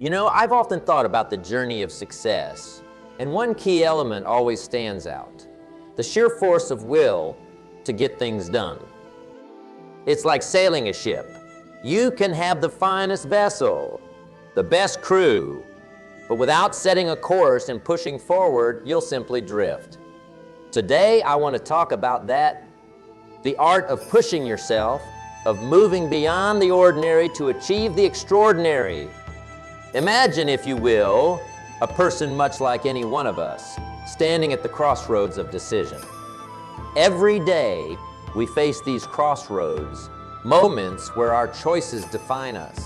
I've often thought about the journey of success, and one key element always stands out: the sheer force of will to get things done. It's like sailing a ship. You can have the finest vessel, the best crew, but without setting a course and pushing forward, you'll simply drift. Today, I want to talk about that, the art of pushing yourself, of moving beyond the ordinary to achieve the extraordinary. Imagine, if you will, a person much like any one of us, standing at the crossroads of decision. Every day, we face these crossroads, moments where our choices define us.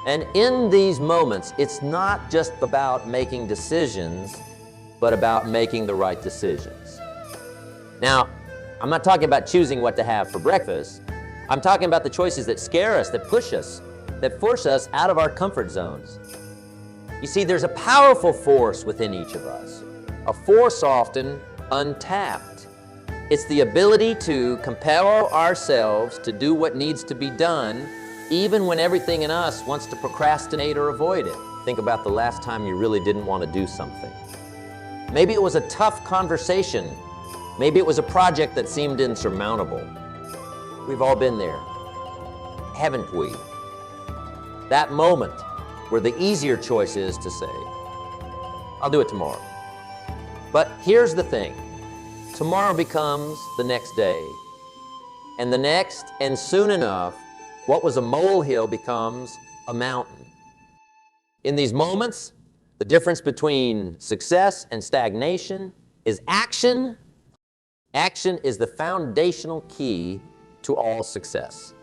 And in these moments, it's not just about making decisions, but about making the right decisions. Now, I'm not talking about choosing what to have for breakfast. I'm talking about the choices that scare us, that push us, that force us out of our comfort zones. You see, there's a powerful force within each of us, a force often untapped. It's the ability to compel ourselves to do what needs to be done, even when everything in us wants to procrastinate or avoid it. Think about the last time you really didn't want to do something. Maybe it was a tough conversation. Maybe it was a project that seemed insurmountable. We've all been there, haven't we? That moment where the easier choice is to say, I'll do it tomorrow. But here's the thing. Tomorrow becomes the next day, and the next, and soon enough, what was a molehill becomes a mountain. In these moments, the difference between success and stagnation is action. Action is the foundational key to all success.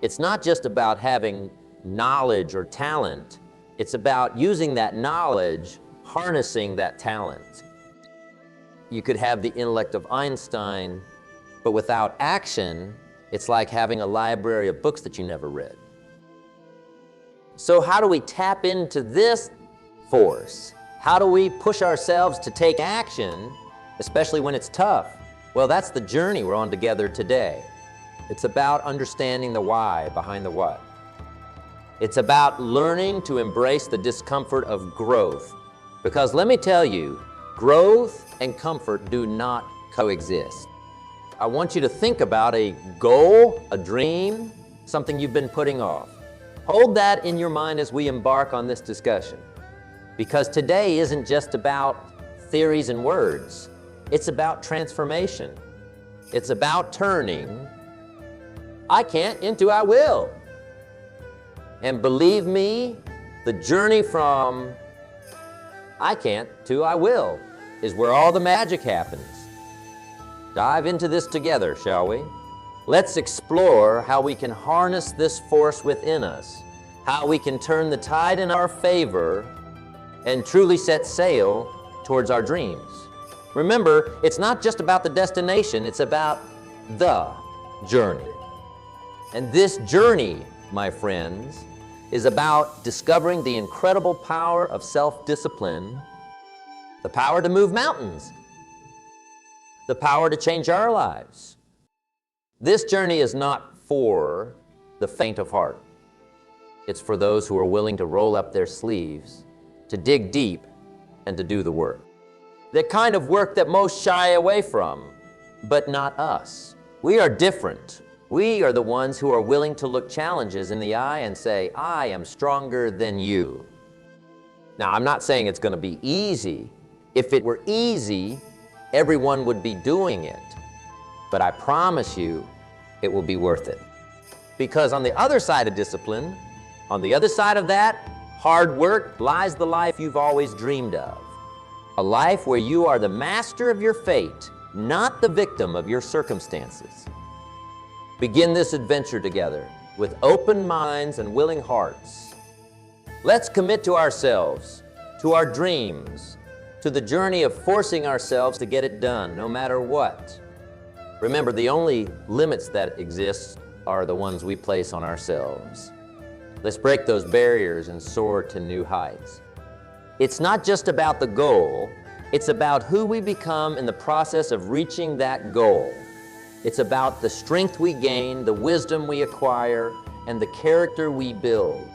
It's not just about having knowledge or talent. It's about using that knowledge, harnessing that talent. You could have the intellect of Einstein, but without action, it's like having a library of books that you never read. So how do we tap into this force? How do we push ourselves to take action, especially when it's tough? Well, that's the journey we're on together today. It's about understanding the why behind the what. It's about learning to embrace the discomfort of growth. Because let me tell you, growth and comfort do not coexist. I want you to think about a goal, a dream, something you've been putting off. Hold that in your mind as we embark on this discussion. Because today isn't just about theories and words. It's about transformation. It's about turning I can't into I will. And believe me, the journey from I can't to I will is where all the magic happens. Dive into this together, shall we? Let's explore how we can harness this force within us, how we can turn the tide in our favor and truly set sail towards our dreams. Remember, it's not just about the destination, it's about the journey. And this journey, my friends, is about discovering the incredible power of self-discipline, the power to move mountains, the power to change our lives. This journey is not for the faint of heart. It's for those who are willing to roll up their sleeves, to dig deep, and to do the work. The kind of work that most shy away from, but not us. We are different. We are the ones who are willing to look challenges in the eye and say, I am stronger than you. Now, I'm not saying it's going to be easy. If it were easy, everyone would be doing it. But I promise you, it will be worth it. Because on the other side of discipline, on the other side of that, hard work, lies the life you've always dreamed of. A life where you are the master of your fate, not the victim of your circumstances. Begin this adventure together with open minds and willing hearts. Let's commit to ourselves, to our dreams, to the journey of forcing ourselves to get it done, no matter what. Remember, the only limits that exist are the ones we place on ourselves. Let's break those barriers and soar to new heights. It's not just about the goal, it's about who we become in the process of reaching that goal. It's about the strength we gain, the wisdom we acquire, and the character we build.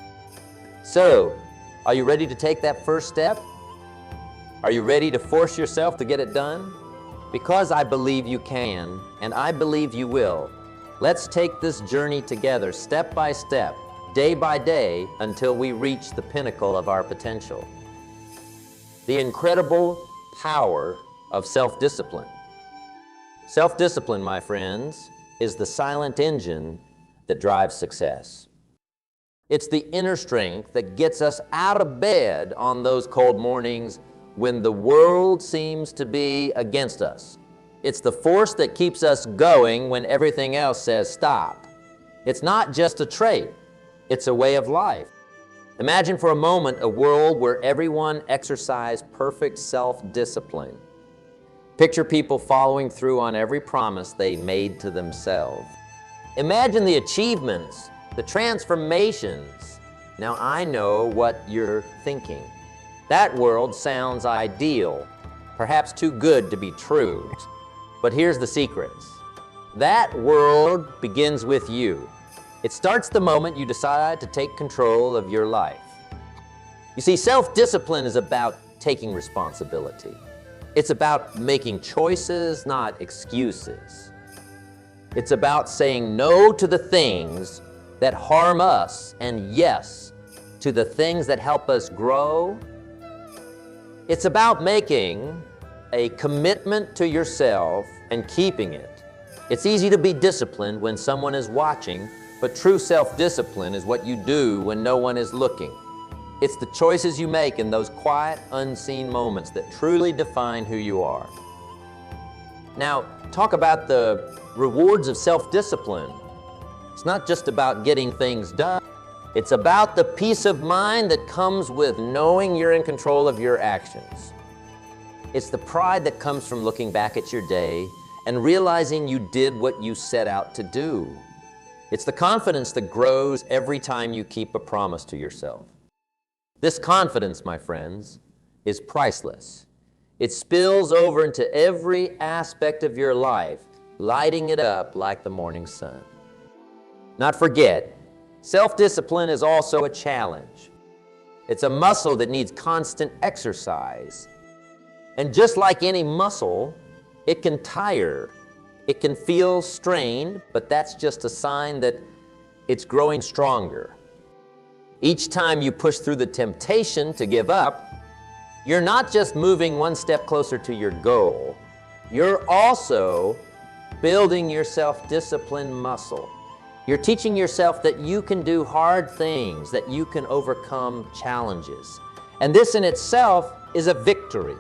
So, Are you ready to take that first step? Are you ready to force yourself to get it done? Because I believe you can, and I believe you will, let's take this journey together, step by step, day by day, until we reach the pinnacle of our potential. The incredible power of self-discipline. Self-discipline, my friends, is the silent engine that drives success. It's the inner strength that gets us out of bed on those cold mornings when the world seems to be against us. It's the force that keeps us going when everything else says stop. It's not just a trait, it's a way of life. Imagine for a moment a world where everyone exercised perfect self-discipline. Picture people following through on every promise they made to themselves. Imagine the achievements, the transformations. Now I know what you're thinking. That world sounds ideal, perhaps too good to be true. But here's the secrets. That world begins with you. It starts the moment you decide to take control of your life. You see, self-discipline is about taking responsibility. It's about making choices, not excuses. It's about saying no to the things that harm us and yes to the things that help us grow. It's about making a commitment to yourself and keeping it. It's easy to be disciplined when someone is watching, but true self-discipline is what you do when no one is looking. It's the choices you make in those quiet, unseen moments that truly define who you are. Now, talk about the rewards of self-discipline. It's not just about getting things done. It's about the peace of mind that comes with knowing you're in control of your actions. It's the pride that comes from looking back at your day and realizing you did what you set out to do. It's the confidence that grows every time you keep a promise to yourself. This confidence, my friends, is priceless. It spills over into every aspect of your life, lighting it up like the morning sun. Not forget, self-discipline is also a challenge. It's a muscle that needs constant exercise. And just like any muscle, it can tire. It can feel strained, but that's just a sign that it's growing stronger. Each time you push through the temptation to give up, you're not just moving one step closer to your goal, you're also building your self-discipline muscle. You're teaching yourself that you can do hard things, that you can overcome challenges. And this in itself is a victory.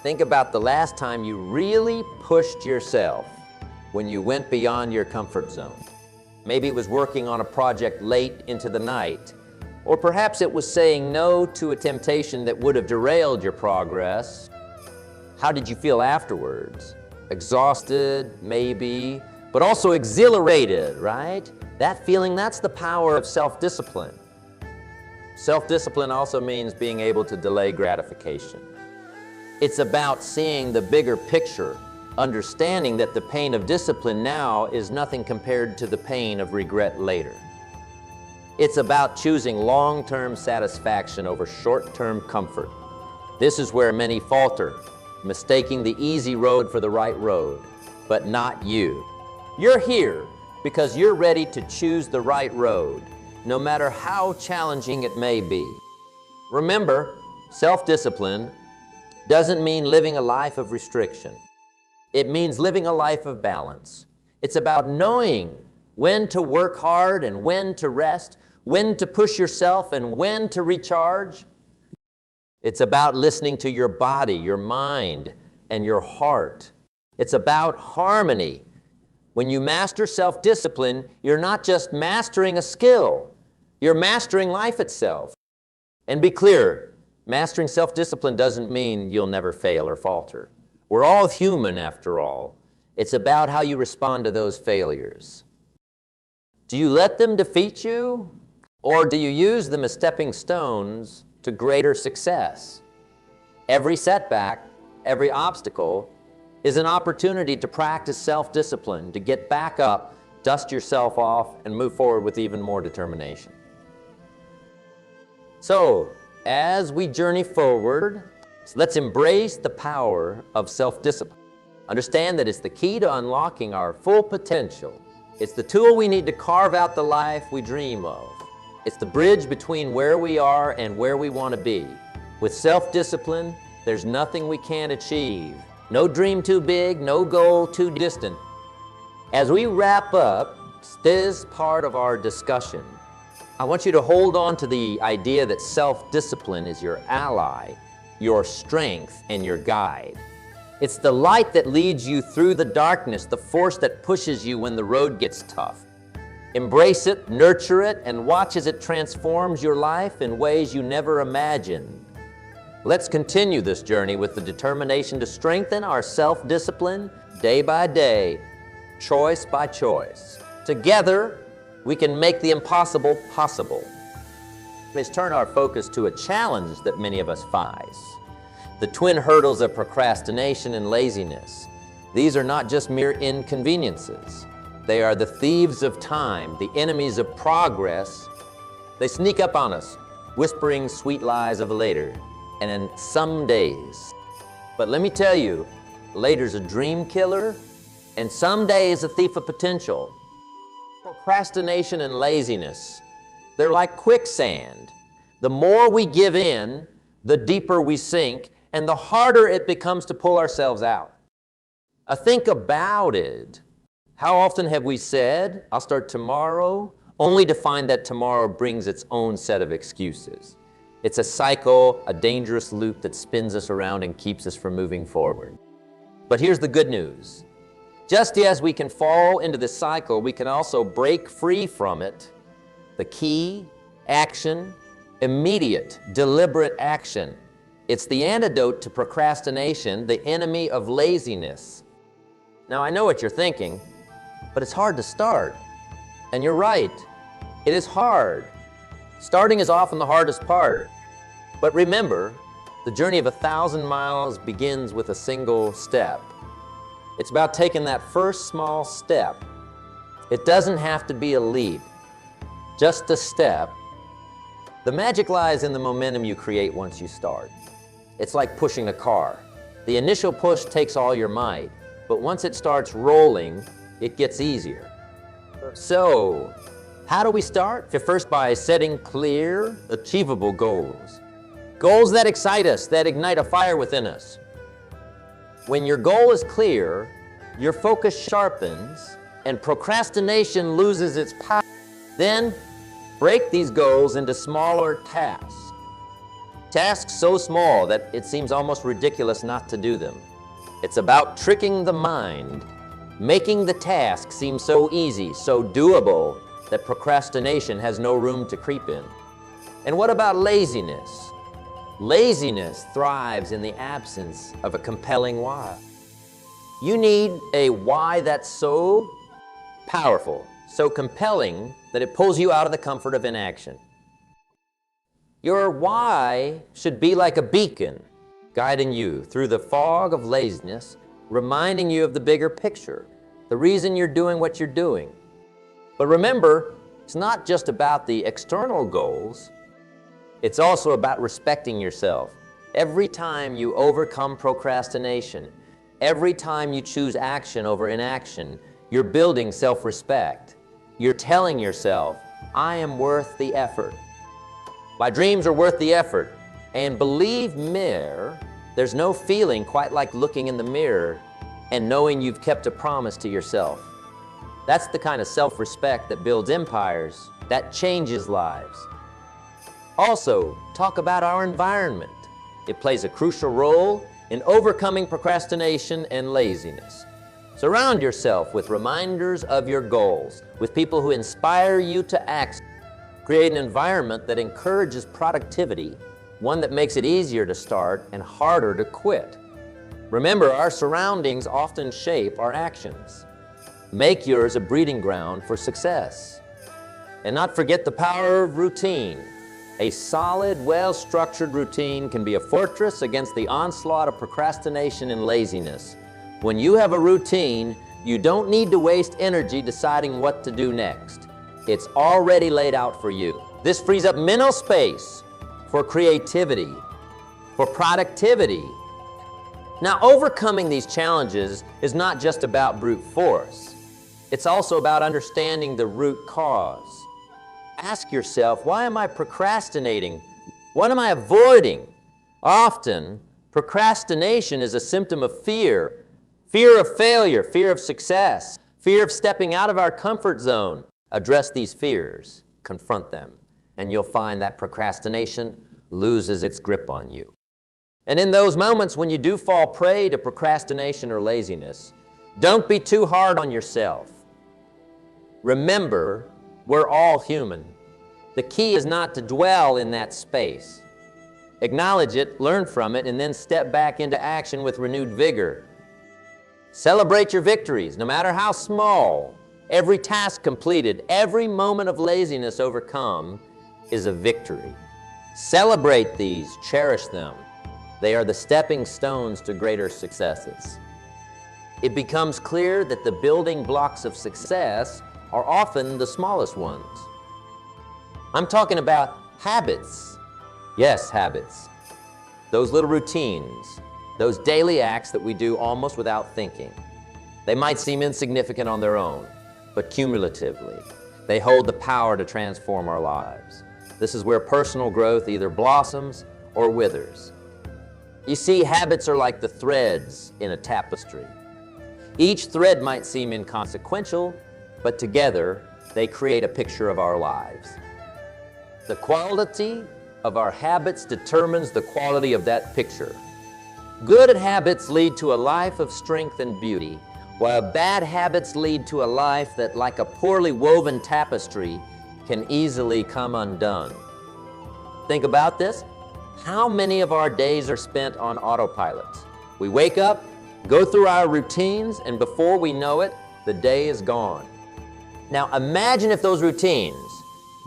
Think about the last time you really pushed yourself when you went beyond your comfort zone. Maybe it was working on a project late into the night, or perhaps it was saying no to a temptation that would have derailed your progress. How did you feel afterwards? Exhausted, maybe, but also exhilarated, right? That feeling, that's the power of self-discipline. Self-discipline also means being able to delay gratification. It's about seeing the bigger picture, understanding that the pain of discipline now is nothing compared to the pain of regret later. It's about choosing long-term satisfaction over short-term comfort. This is where many falter, mistaking the easy road for the right road, but not you. You're here because you're ready to choose the right road, no matter how challenging it may be. Remember, self-discipline doesn't mean living a life of restriction. It means living a life of balance. It's about knowing when to work hard and when to rest, when to push yourself and when to recharge. It's about listening to your body, your mind, and your heart. It's about harmony. When you master self-discipline, you're not just mastering a skill, you're mastering life itself. And be clear, mastering self-discipline doesn't mean you'll never fail or falter. We're all human after all. It's about how you respond to those failures. Do you let them defeat you, or do you use them as stepping stones to greater success? Every setback, every obstacle is an opportunity to practice self-discipline, to get back up, dust yourself off, and move forward with even more determination. So, as we journey forward, so let's embrace the power of self-discipline. Understand that it's the key to unlocking our full potential. It's the tool we need to carve out the life we dream of. It's the bridge between where we are and where we want to be. With self-discipline, there's nothing we can't achieve. No dream too big, no goal too distant. As we wrap up this part of our discussion, I want you to hold on to the idea that self-discipline is your ally, your strength, and your guide. It's the light that leads you through the darkness, the force that pushes you when the road gets tough. Embrace it, nurture it, and watch as it transforms your life in ways you never imagined. Let's continue this journey with the determination to strengthen our self-discipline day by day, choice by choice. Together, we can make the impossible possible. Let's turn our focus to a challenge that many of us face. The twin hurdles of procrastination and laziness. These are not just mere inconveniences. They are the thieves of time, the enemies of progress. They sneak up on us, whispering sweet lies of later, and in some days. But let me tell you, later's a dream killer, and someday is a thief of potential. Procrastination and laziness, they're like quicksand. The more we give in, the deeper we sink, and the harder it becomes to pull ourselves out. Think about it. How often have we said, I'll start tomorrow, only to find that tomorrow brings its own set of excuses? It's a cycle, a dangerous loop that spins us around and keeps us from moving forward. But here's the good news. Just as we can fall into this cycle, we can also break free from it. The key, action, immediate, deliberate action. It's the antidote to procrastination, the enemy of laziness. Now, I know what you're thinking, but it's hard to start. And you're right, it is hard. Starting is often the hardest part. But remember, the journey of 1,000 miles begins with a single step. It's about taking that first small step. It doesn't have to be a leap, just a step. The magic lies in the momentum you create once you start. It's like pushing a car. The initial push takes all your might, but once it starts rolling, it gets easier. So, how do we start? First, by setting clear, achievable goals. Goals that excite us, that ignite a fire within us. When your goal is clear, your focus sharpens, and procrastination loses its power. Then, break these goals into smaller tasks. Tasks so small that it seems almost ridiculous not to do them. It's about tricking the mind, making the task seem so easy, so doable, that procrastination has no room to creep in. And what about laziness? Laziness thrives in the absence of a compelling why. You need a why that's so powerful, so compelling, that it pulls you out of the comfort of inaction. Your why should be like a beacon, guiding you through the fog of laziness, reminding you of the bigger picture, the reason you're doing what you're doing. But remember, it's not just about the external goals, it's also about respecting yourself. Every time you overcome procrastination, every time you choose action over inaction, you're building self-respect. You're telling yourself, I am worth the effort. My dreams are worth the effort. And believe me, there's no feeling quite like looking in the mirror and knowing you've kept a promise to yourself. That's the kind of self-respect that builds empires, that changes lives. Also, talk about our environment. It plays a crucial role in overcoming procrastination and laziness. Surround yourself with reminders of your goals, with people who inspire you to act. Create an environment that encourages productivity, one that makes it easier to start and harder to quit. Remember, our surroundings often shape our actions. Make yours a breeding ground for success. And not forget the power of routine. A solid, well-structured routine can be a fortress against the onslaught of procrastination and laziness. When you have a routine, you don't need to waste energy deciding what to do next. It's already laid out for you. This frees up mental space for creativity, for productivity. Now, overcoming these challenges is not just about brute force. It's also about understanding the root cause. Ask yourself, why am I procrastinating? What am I avoiding? Often, procrastination is a symptom of fear. Fear of failure, fear of success, fear of stepping out of our comfort zone. Address these fears, confront them, and you'll find that procrastination loses its grip on you. And in those moments when you do fall prey to procrastination or laziness, don't be too hard on yourself. Remember, we're all human. The key is not to dwell in that space. Acknowledge it, learn from it, and then step back into action with renewed vigor. Celebrate your victories, no matter how small. Every task completed, every moment of laziness overcome is a victory. Celebrate these, cherish them. They are the stepping stones to greater successes. It becomes clear that the building blocks of success are often the smallest ones. I'm talking about habits. Yes, habits. Those little routines, those daily acts that we do almost without thinking. They might seem insignificant on their own, but cumulatively, they hold the power to transform our lives. This is where personal growth either blossoms or withers. You see, habits are like the threads in a tapestry. Each thread might seem inconsequential, but together they create a picture of our lives. The quality of our habits determines the quality of that picture. Good habits lead to a life of strength and beauty, while bad habits lead to a life that, like a poorly woven tapestry, can easily come undone. Think about this. How many of our days are spent on autopilot? We wake up, go through our routines, and before we know it, the day is gone. Now imagine if those routines,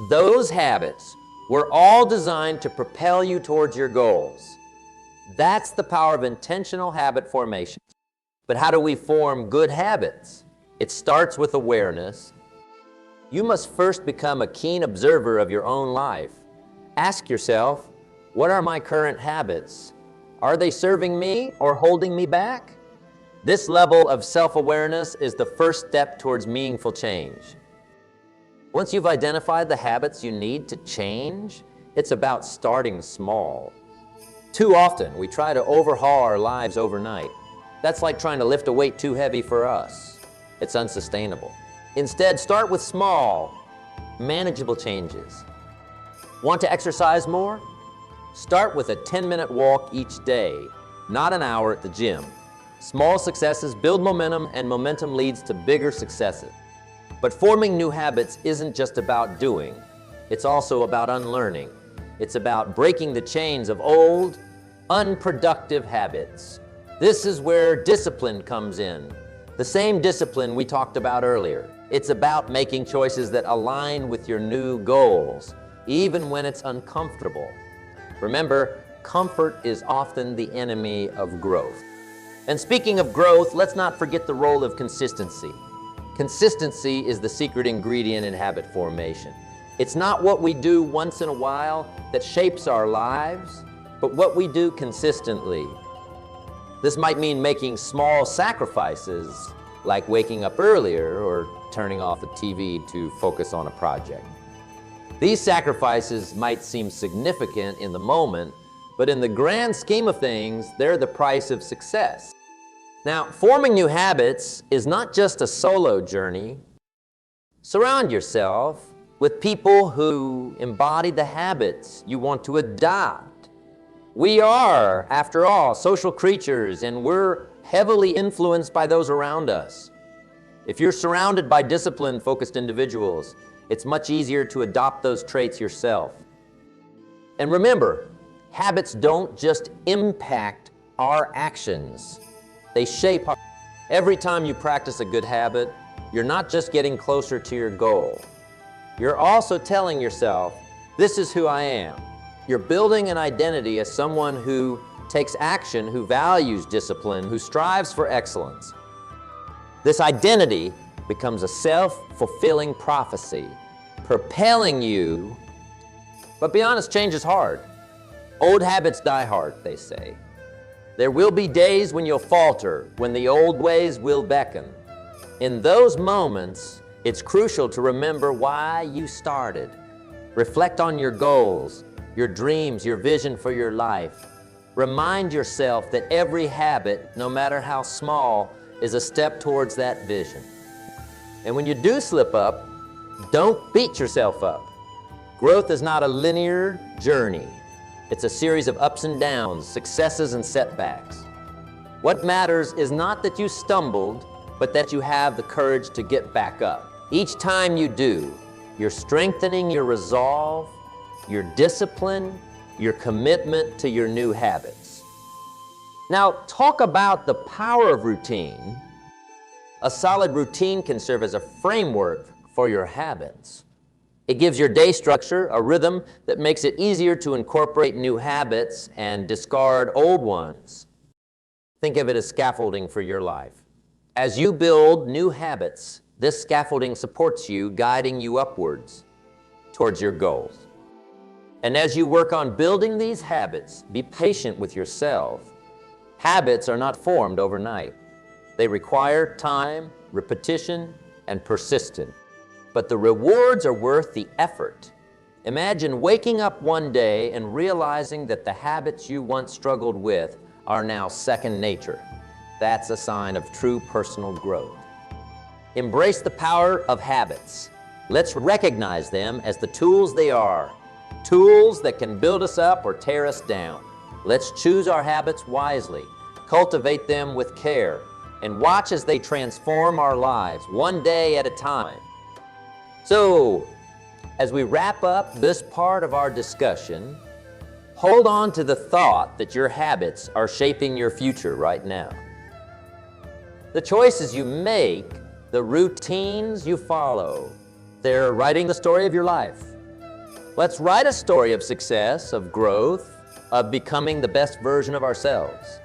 those habits, were all designed to propel you towards your goals. That's the power of intentional habit formation. But how do we form good habits? It starts with awareness. You must first become a keen observer of your own life. Ask yourself, what are my current habits? Are they serving me or holding me back? This level of self-awareness is the first step towards meaningful change. Once you've identified the habits you need to change, it's about starting small. Too often, we try to overhaul our lives overnight. That's like trying to lift a weight too heavy for us. It's unsustainable. Instead, start with small, manageable changes. Want to exercise more? Start with a 10-minute walk each day, not an hour at the gym. Small successes build momentum, and momentum leads to bigger successes. But forming new habits isn't just about doing. It's also about unlearning. It's about breaking the chains of old, unproductive habits. This is where discipline comes in. The same discipline we talked about earlier. It's about making choices that align with your new goals, even when it's uncomfortable. Remember, comfort is often the enemy of growth. And speaking of growth, let's not forget the role of consistency. Consistency is the secret ingredient in habit formation. It's not what we do once in a while that shapes our lives, but what we do consistently. This might mean making small sacrifices, like waking up earlier or turning off the TV to focus on a project. These sacrifices might seem significant in the moment, but in the grand scheme of things, they're the price of success. Now, forming new habits is not just a solo journey. Surround yourself with people who embody the habits you want to adopt. We are, after all, social creatures, and we're heavily influenced by those around us. If you're surrounded by discipline-focused individuals, it's much easier to adopt those traits yourself. And remember, habits don't just impact our actions. They shape our... Every time you practice a good habit, you're not just getting closer to your goal. You're also telling yourself, this is who I am. You're building an identity as someone who takes action, who values discipline, who strives for excellence. This identity becomes a self-fulfilling prophecy, propelling you. But be honest, change is hard. Old habits die hard, they say. There will be days when you'll falter, when the old ways will beckon. In those moments, it's crucial to remember why you started. Reflect on your goals, your dreams, your vision for your life. Remind yourself that every habit, no matter how small, is a step towards that vision. And when you do slip up, don't beat yourself up. Growth is not a linear journey. It's a series of ups and downs, successes and setbacks. What matters is not that you stumbled, but that you have the courage to get back up. Each time you do, you're strengthening your resolve, your discipline, your commitment to your new habits. Now, talk about the power of routine. A solid routine can serve as a framework for your habits. It gives your day structure, a rhythm that makes it easier to incorporate new habits and discard old ones. Think of it as scaffolding for your life. As you build new habits, this scaffolding supports you, guiding you upwards towards your goals. And as you work on building these habits, be patient with yourself. Habits are not formed overnight. They require time, repetition, and persistence. But the rewards are worth the effort. Imagine waking up one day and realizing that the habits you once struggled with are now second nature. That's a sign of true personal growth. Embrace the power of habits. Let's recognize them as the tools they are, tools that can build us up or tear us down. Let's choose our habits wisely, cultivate them with care, and watch as they transform our lives one day at a time. So, as we wrap up this part of our discussion, hold on to the thought that your habits are shaping your future right now. The choices you make, the routines you follow, they're writing the story of your life. Let's write a story of success, of growth, of becoming the best version of ourselves.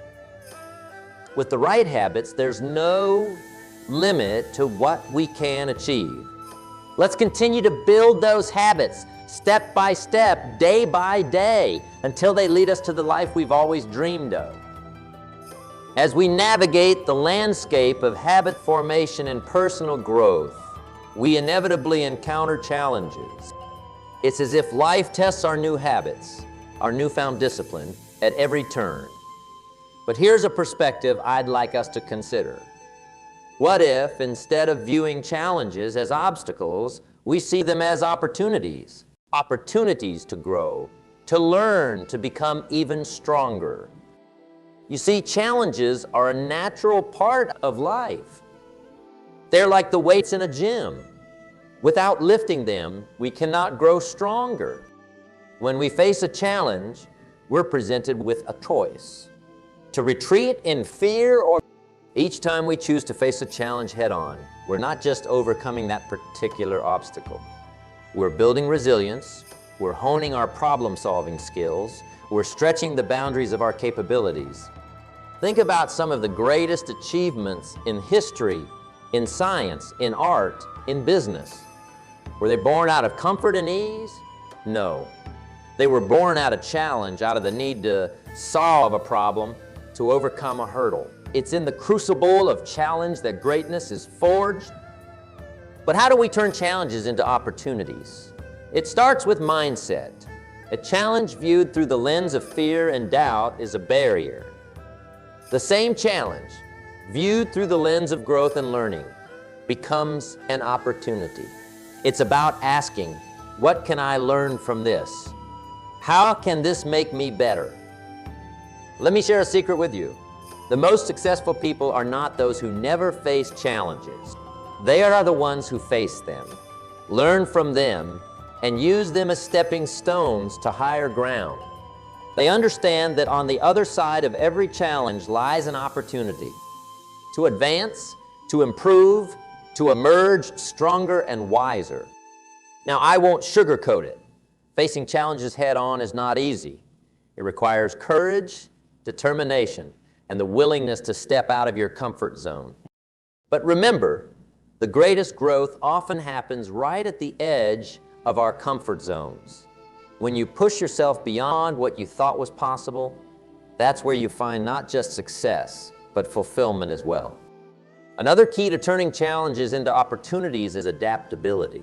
With the right habits, there's no limit to what we can achieve. Let's continue to build those habits step by step, day by day, until they lead us to the life we've always dreamed of. As we navigate the landscape of habit formation and personal growth, we inevitably encounter challenges. It's as if life tests our new habits, our newfound discipline, at every turn. But here's a perspective I'd like us to consider. What if, instead of viewing challenges as obstacles, we see them as opportunities? Opportunities to grow, to learn, to become even stronger. You see, challenges are a natural part of life. They're like the weights in a gym. Without lifting them, we cannot grow stronger. When we face a challenge, we're presented with a choice: to retreat in fear or each time we choose to face a challenge head-on, we're not just overcoming that particular obstacle. We're building resilience, we're honing our problem-solving skills, we're stretching the boundaries of our capabilities. Think about some of the greatest achievements in history, in science, in art, in business. Were they born out of comfort and ease? No. They were born out of challenge, out of the need to solve a problem, to overcome a hurdle. It's in the crucible of challenge that greatness is forged. But how do we turn challenges into opportunities? It starts with mindset. A challenge viewed through the lens of fear and doubt is a barrier. The same challenge, viewed through the lens of growth and learning, becomes an opportunity. It's about asking, what can I learn from this? How can this make me better? Let me share a secret with you. The most successful people are not those who never face challenges. They are the ones who face them, learn from them, and use them as stepping stones to higher ground. They understand that on the other side of every challenge lies an opportunity to advance, to improve, to emerge stronger and wiser. Now, I won't sugarcoat it. Facing challenges head-on is not easy. It requires courage, determination, and the willingness to step out of your comfort zone. But remember, the greatest growth often happens right at the edge of our comfort zones. When you push yourself beyond what you thought was possible, that's where you find not just success, but fulfillment as well. Another key to turning challenges into opportunities is adaptability.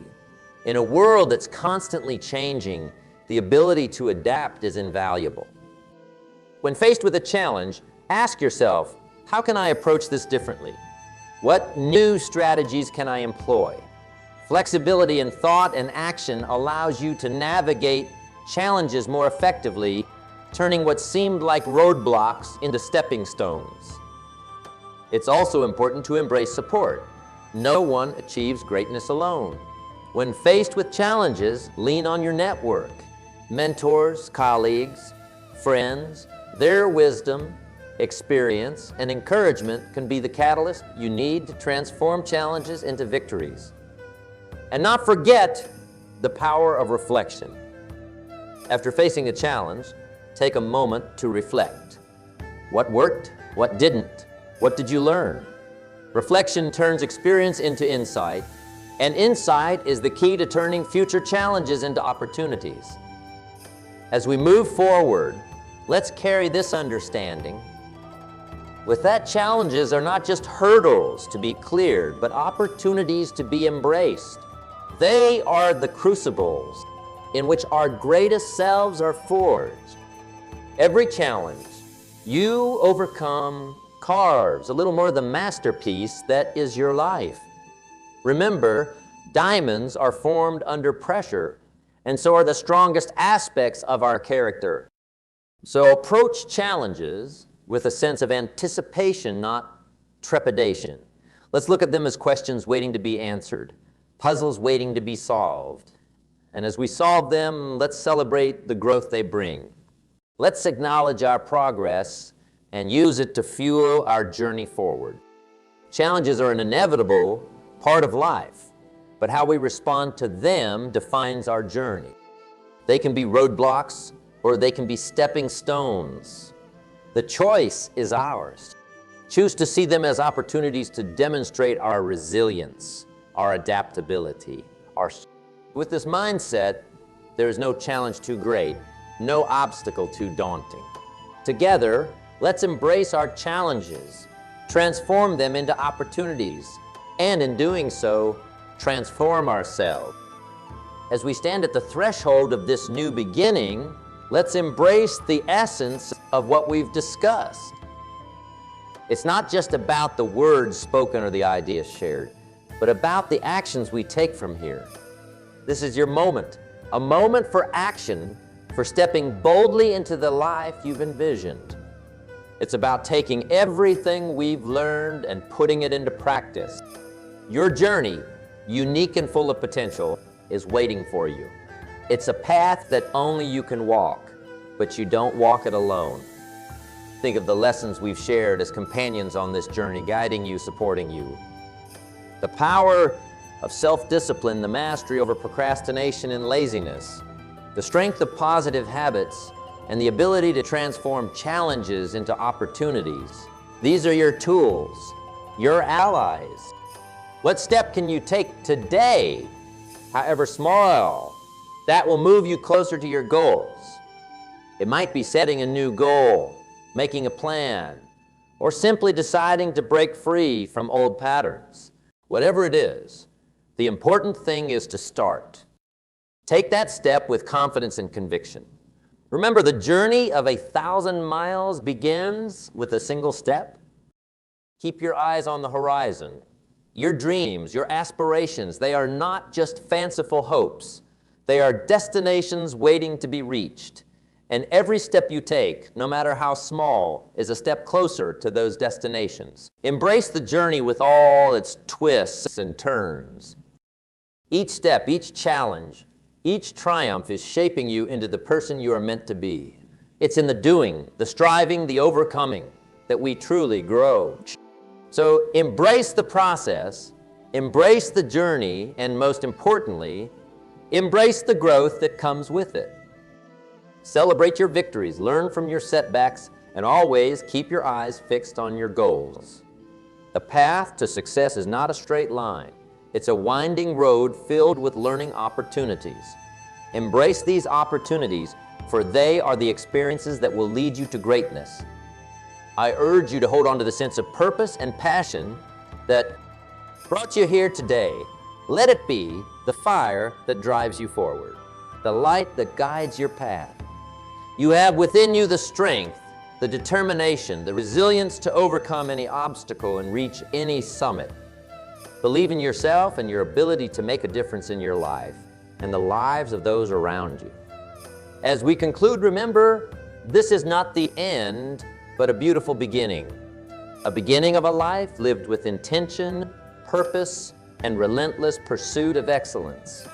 In a world that's constantly changing, the ability to adapt is invaluable. When faced with a challenge, ask yourself, how can I approach this differently? What new strategies can I employ? Flexibility in thought and action allows you to navigate challenges more effectively, turning what seemed like roadblocks into stepping stones. It's also important to embrace support. No one achieves greatness alone. When faced with challenges, lean on your network. Mentors, colleagues, friends, their wisdom, experience, and encouragement can be the catalyst you need to transform challenges into victories. And not forget the power of reflection. After facing a challenge, take a moment to reflect. What worked? What didn't? What did you learn? Reflection turns experience into insight, and insight is the key to turning future challenges into opportunities. As we move forward, let's carry this understanding. With that, challenges are not just hurdles to be cleared, but opportunities to be embraced. They are the crucibles in which our greatest selves are forged. Every challenge you overcome carves a little more of the masterpiece that is your life. Remember, diamonds are formed under pressure, and so are the strongest aspects of our character. So approach challenges with a sense of anticipation, not trepidation. Let's look at them as questions waiting to be answered, puzzles waiting to be solved. And as we solve them, let's celebrate the growth they bring. Let's acknowledge our progress and use it to fuel our journey forward. Challenges are an inevitable part of life, but how we respond to them defines our journey. They can be roadblocks or they can be stepping stones. The choice is ours. Choose to see them as opportunities to demonstrate our resilience, our adaptability, With this mindset, there is no challenge too great, no obstacle too daunting. Together, let's embrace our challenges, transform them into opportunities, and in doing so, transform ourselves. As we stand at the threshold of this new beginning, let's embrace the essence of what we've discussed. It's not just about the words spoken or the ideas shared, but about the actions we take from here. This is your moment, a moment for action, for stepping boldly into the life you've envisioned. It's about taking everything we've learned and putting it into practice. Your journey, unique and full of potential, is waiting for you. It's a path that only you can walk, but you don't walk it alone. Think of the lessons we've shared as companions on this journey, guiding you, supporting you. The power of self-discipline, the mastery over procrastination and laziness, the strength of positive habits, and the ability to transform challenges into opportunities. These are your tools, your allies. What step can you take today, however small, that will move you closer to your goals? It might be setting a new goal, making a plan, or simply deciding to break free from old patterns. Whatever it is, the important thing is to start. Take that step with confidence and conviction. Remember, the journey of 1,000 miles begins with a single step. Keep your eyes on the horizon. Your dreams, your aspirations, they are not just fanciful hopes. They are destinations waiting to be reached. And every step you take, no matter how small, is a step closer to those destinations. Embrace the journey with all its twists and turns. Each step, each challenge, each triumph is shaping you into the person you are meant to be. It's in the doing, the striving, the overcoming that we truly grow. So embrace the process, embrace the journey, and most importantly, embrace the growth that comes with it. Celebrate your victories, learn from your setbacks, and always keep your eyes fixed on your goals. The path to success is not a straight line. It's a winding road filled with learning opportunities. Embrace these opportunities, for they are the experiences that will lead you to greatness. I urge you to hold on to the sense of purpose and passion that brought you here today. Let it be the fire that drives you forward, the light that guides your path. You have within you the strength, the determination, the resilience to overcome any obstacle and reach any summit. Believe in yourself and your ability to make a difference in your life and the lives of those around you. As we conclude, remember, this is not the end, but a beautiful beginning. A beginning of a life lived with intention, purpose, and relentless pursuit of excellence.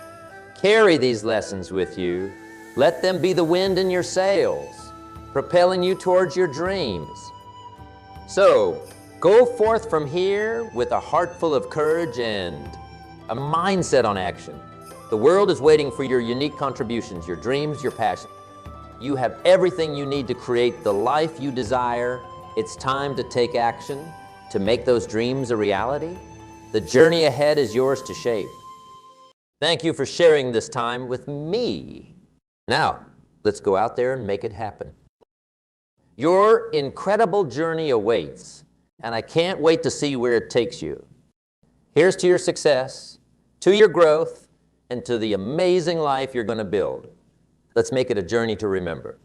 Carry these lessons with you. Let them be the wind in your sails, propelling you towards your dreams. So, go forth from here with a heart full of courage and a mindset on action. The world is waiting for your unique contributions, your dreams, your passion. You have everything you need to create the life you desire. It's time to take action, to make those dreams a reality. The journey ahead is yours to shape. Thank you for sharing this time with me. Now, let's go out there and make it happen. Your incredible journey awaits, and I can't wait to see where it takes you. Here's to your success, to your growth, and to the amazing life you're going to build. Let's make it a journey to remember.